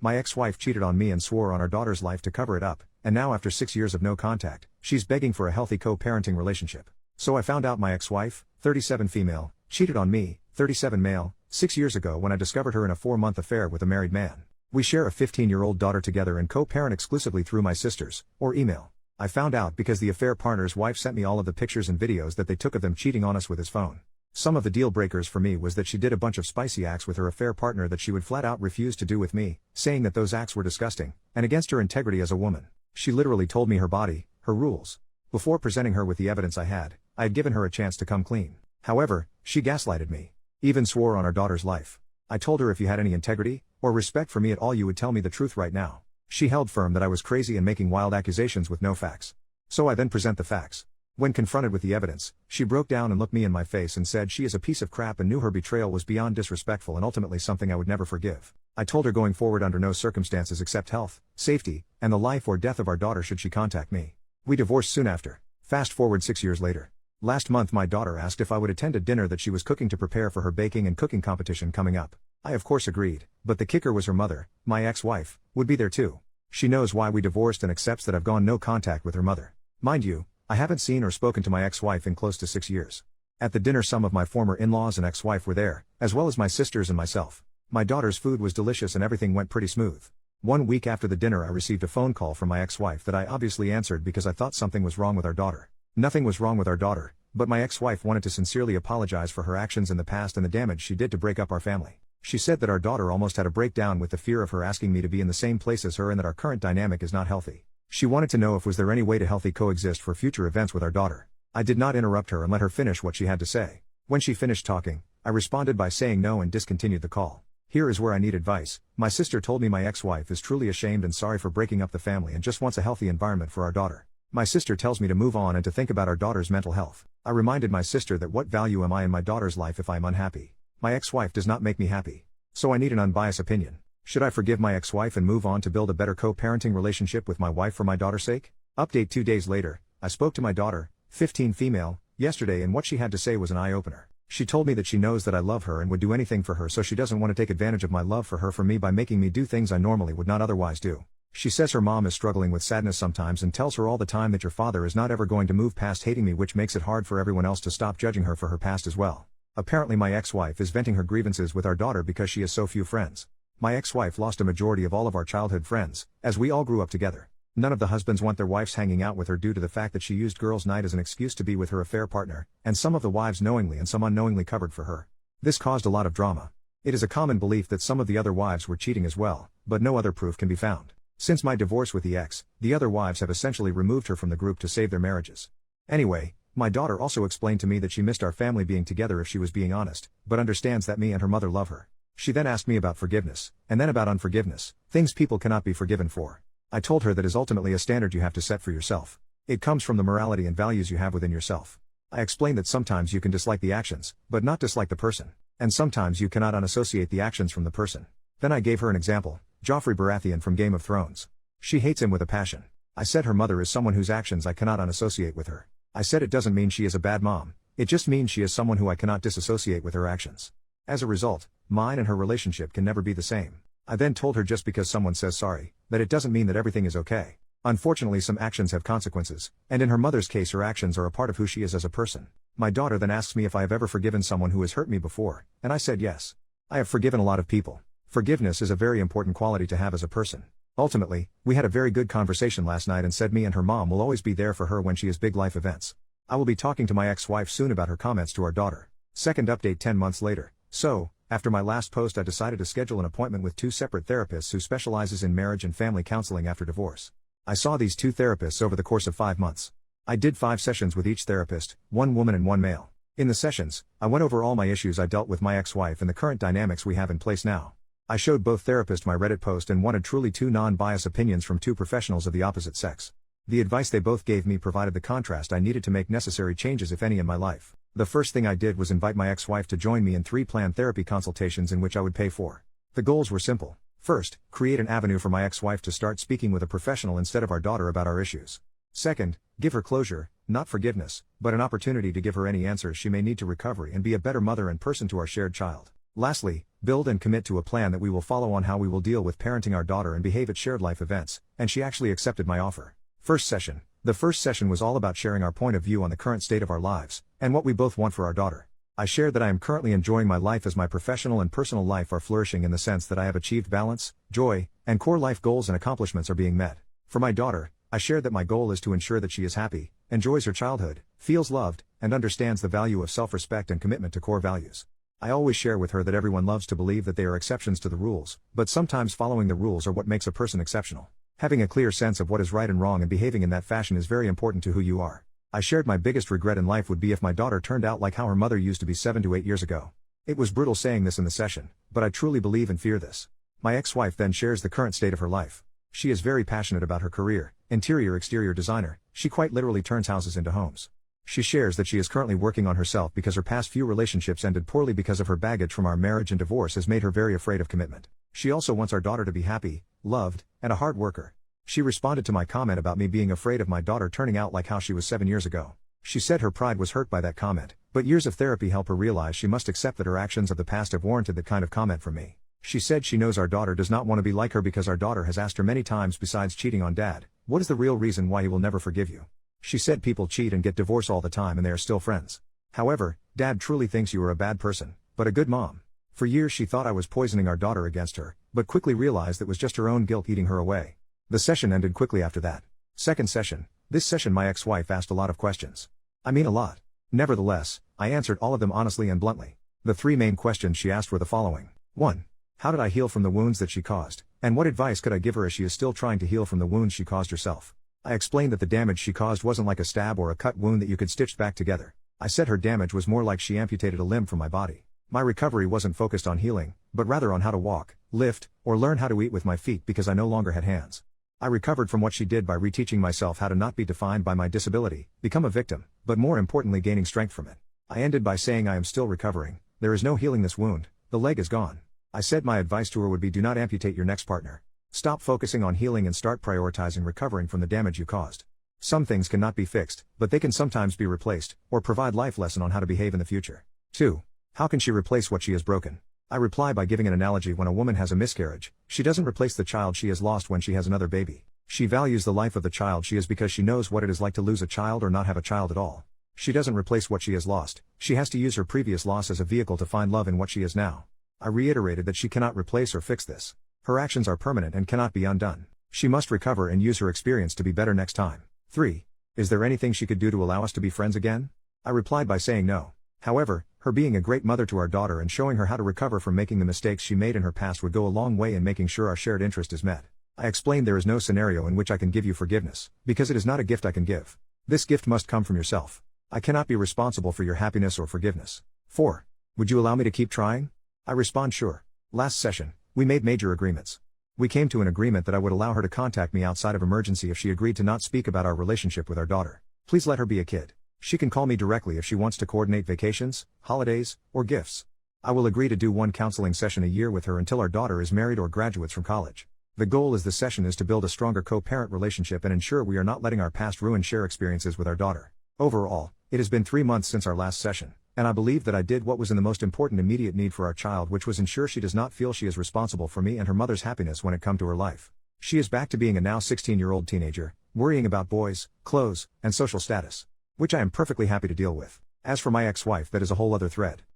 My ex-wife cheated on me and swore on our daughter's life to cover it up, and now after 6 years of no contact, she's begging for a healthy co-parenting relationship. So I found out my ex-wife, 37 female, cheated on me, 37 male, 6 years ago when I discovered her in a 4-month affair with a married man. We share a 15-year-old daughter together and co-parent exclusively through my sisters, or email. I found out because the affair partner's wife sent me all of the pictures and videos that they took of them cheating on us with his phone. Some of the deal breakers for me was that she did a bunch of spicy acts with her affair partner that she would flat out refuse to do with me, saying that those acts were disgusting, and against her integrity as a woman. She literally told me her body, her rules. Before presenting her with the evidence I had given her a chance to come clean. However, she gaslighted me. Even swore on our daughter's life. I told her if you had any integrity, or respect for me at all you would tell me the truth right now. She held firm that I was crazy and making wild accusations with no facts. So I then present the facts. When confronted with the evidence, she broke down and looked me in my face and said she is a piece of crap and knew her betrayal was beyond disrespectful and ultimately something I would never forgive. I told her going forward under no circumstances except health, safety, and the life or death of our daughter should she contact me. We divorced soon after. Fast forward 6 years later. Last month my daughter asked if I would attend a dinner that she was cooking to prepare for her baking and cooking competition coming up. I of course agreed, but the kicker was her mother, my ex-wife, would be there too. She knows why we divorced and accepts that I've gone no contact with her mother. Mind you, I haven't seen or spoken to my ex-wife in close to 6 years. At the dinner some of my former in-laws and ex-wife were there, as well as my sisters and myself. My daughter's food was delicious and everything went pretty smooth. 1 week after the dinner I received a phone call from my ex-wife that I obviously answered because I thought something was wrong with our daughter. Nothing was wrong with our daughter, but my ex-wife wanted to sincerely apologize for her actions in the past and the damage she did to break up our family. She said that our daughter almost had a breakdown with the fear of her asking me to be in the same place as her and that our current dynamic is not healthy. She wanted to know if was there any way to healthy coexist for future events with our daughter. I did not interrupt her and let her finish what she had to say. When she finished talking, I responded by saying no and discontinued the call. Here is where I need advice. My sister told me my ex-wife is truly ashamed and sorry for breaking up the family and just wants a healthy environment for our daughter. My sister tells me to move on and to think about our daughter's mental health. I reminded my sister that what value am I in my daughter's life if I am unhappy? My ex-wife does not make me happy. So I need an unbiased opinion. Should I forgive my ex-wife and move on to build a better co-parenting relationship with my wife for my daughter's sake? Update 2 days later, I spoke to my daughter, 15 female, yesterday and what she had to say was an eye-opener. She told me that she knows that I love her and would do anything for her so she doesn't want to take advantage of my love for her for me by making me do things I normally would not otherwise do. She says her mom is struggling with sadness sometimes and tells her all the time that your father is not ever going to move past hating me, which makes it hard for everyone else to stop judging her for her past as well. Apparently my ex-wife is venting her grievances with our daughter because she has so few friends. My ex-wife lost a majority of all of our childhood friends, as we all grew up together. None of the husbands want their wives hanging out with her due to the fact that she used girls' night as an excuse to be with her affair partner, and some of the wives knowingly and some unknowingly covered for her. This caused a lot of drama. It is a common belief that some of the other wives were cheating as well, but no other proof can be found. Since my divorce with the ex, the other wives have essentially removed her from the group to save their marriages. Anyway, my daughter also explained to me that she missed our family being together if she was being honest, but understands that me and her mother love her. She then asked me about forgiveness, and then about unforgiveness, things people cannot be forgiven for. I told her that is ultimately a standard you have to set for yourself. It comes from the morality and values you have within yourself. I explained that sometimes you can dislike the actions, but not dislike the person, and sometimes you cannot unassociate the actions from the person. Then I gave her an example. Joffrey Baratheon from Game of Thrones. She hates him with a passion. I said her mother is someone whose actions I cannot unassociate with her. I said it doesn't mean she is a bad mom, it just means she is someone who I cannot disassociate with her actions. As a result, mine and her relationship can never be the same. I then told her just because someone says sorry, that it doesn't mean that everything is okay. Unfortunately some actions have consequences, and in her mother's case her actions are a part of who she is as a person. My daughter then asks me if I have ever forgiven someone who has hurt me before, and I said yes. I have forgiven a lot of people. Forgiveness is a very important quality to have as a person. Ultimately, we had a very good conversation last night and said me and her mom will always be there for her when she has big life events. I will be talking to my ex-wife soon about her comments to our daughter. Second update 10 months later. So, after my last post I decided to schedule an appointment with 2 separate therapists who specializes in marriage and family counseling after divorce. I saw these 2 therapists over the course of 5 months. I did 5 sessions with each therapist, 1 woman and 1 male. In the sessions, I went over all my issues I dealt with my ex-wife and the current dynamics we have in place now. I showed both therapists my Reddit post and wanted truly 2 non-biased opinions from 2 professionals of the opposite sex. The advice they both gave me provided the contrast I needed to make necessary changes if any in my life. The first thing I did was invite my ex-wife to join me in 3 planned therapy consultations in which I would pay for. The goals were simple. First, create an avenue for my ex-wife to start speaking with a professional instead of our daughter about our issues. Second, give her closure, not forgiveness, but an opportunity to give her any answers she may need to recovery and be a better mother and person to our shared child. Lastly, build and commit to a plan that we will follow on how we will deal with parenting our daughter and behave at shared life events, and she actually accepted my offer. First session. The first session was all about sharing our point of view on the current state of our lives, and what we both want for our daughter. I shared that I am currently enjoying my life as my professional and personal life are flourishing in the sense that I have achieved balance, joy, and core life goals and accomplishments are being met. For my daughter, I shared that my goal is to ensure that she is happy, enjoys her childhood, feels loved, and understands the value of self-respect and commitment to core values. I always share with her that everyone loves to believe that they are exceptions to the rules, but sometimes following the rules are what makes a person exceptional. Having a clear sense of what is right and wrong and behaving in that fashion is very important to who you are. I shared my biggest regret in life would be if my daughter turned out like how her mother used to be 7 to 8 years ago. It was brutal saying this in the session, but I truly believe and fear this. My ex-wife then shares the current state of her life. She is very passionate about her career, interior-exterior designer. She quite literally turns houses into homes. She shares that she is currently working on herself because her past few relationships ended poorly because of her baggage from our marriage and divorce has made her very afraid of commitment. She also wants our daughter to be happy, loved, and a hard worker. She responded to my comment about me being afraid of my daughter turning out like how she was 7 years ago. She said her pride was hurt by that comment, but years of therapy help her realize she must accept that her actions of the past have warranted that kind of comment from me. She said she knows our daughter does not want to be like her because our daughter has asked her many times besides cheating on dad, what is the real reason why he will never forgive you? She said people cheat and get divorced all the time and they are still friends. However, dad truly thinks you are a bad person, but a good mom. For years she thought I was poisoning our daughter against her, but quickly realized that was just her own guilt eating her away. The session ended quickly after that. Second session. This session my ex-wife asked a lot of questions. I mean a lot. Nevertheless, I answered all of them honestly and bluntly. The 3 main questions she asked were the following. 1. How did I heal from the wounds that she caused, and what advice could I give her as she is still trying to heal from the wounds she caused herself? I explained that the damage she caused wasn't like a stab or a cut wound that you could stitch back together. I said her damage was more like she amputated a limb from my body. My recovery wasn't focused on healing, but rather on how to walk, lift, or learn how to eat with my feet because I no longer had hands. I recovered from what she did by reteaching myself how to not be defined by my disability, become a victim, but more importantly gaining strength from it. I ended by saying I am still recovering, there is no healing this wound, the leg is gone. I said my advice to her would be do not amputate your next partner. Stop focusing on healing and start prioritizing recovering from the damage you caused. Some things cannot be fixed, but they can sometimes be replaced, or provide life lesson on how to behave in the future. 2. How can she replace what she has broken? I reply by giving an analogy. When a woman has a miscarriage, she doesn't replace the child she has lost when she has another baby. She values the life of the child she is because she knows what it is like to lose a child or not have a child at all. She doesn't replace what she has lost, she has to use her previous loss as a vehicle to find love in what she is now. I reiterated that she cannot replace or fix this. Her actions are permanent and cannot be undone. She must recover and use her experience to be better next time. 3. Is there anything she could do to allow us to be friends again? I replied by saying no. However, her being a great mother to our daughter and showing her how to recover from making the mistakes she made in her past would go a long way in making sure our shared interest is met. I explained there is no scenario in which I can give you forgiveness, because it is not a gift I can give. This gift must come from yourself. I cannot be responsible for your happiness or forgiveness. 4. Would you allow me to keep trying? I respond sure. Last session, we made major agreements. We came to an agreement that I would allow her to contact me outside of emergency if she agreed to not speak about our relationship with our daughter. Please let her be a kid. She can call me directly if she wants to coordinate vacations, holidays, or gifts. I will agree to do 1 counseling session a year with her until our daughter is married or graduates from college. The goal is the session is to build a stronger co-parent relationship and ensure we are not letting our past ruin share experiences with our daughter. Overall, it has been 3 months since our last session, and I believe that I did what was in the most important immediate need for our child, which was ensure she does not feel she is responsible for me and her mother's happiness when it comes to her life. She is back to being a now 16-year-old teenager, worrying about boys, clothes, and social status, which I am perfectly happy to deal with. As for my ex-wife, that is a whole other thread.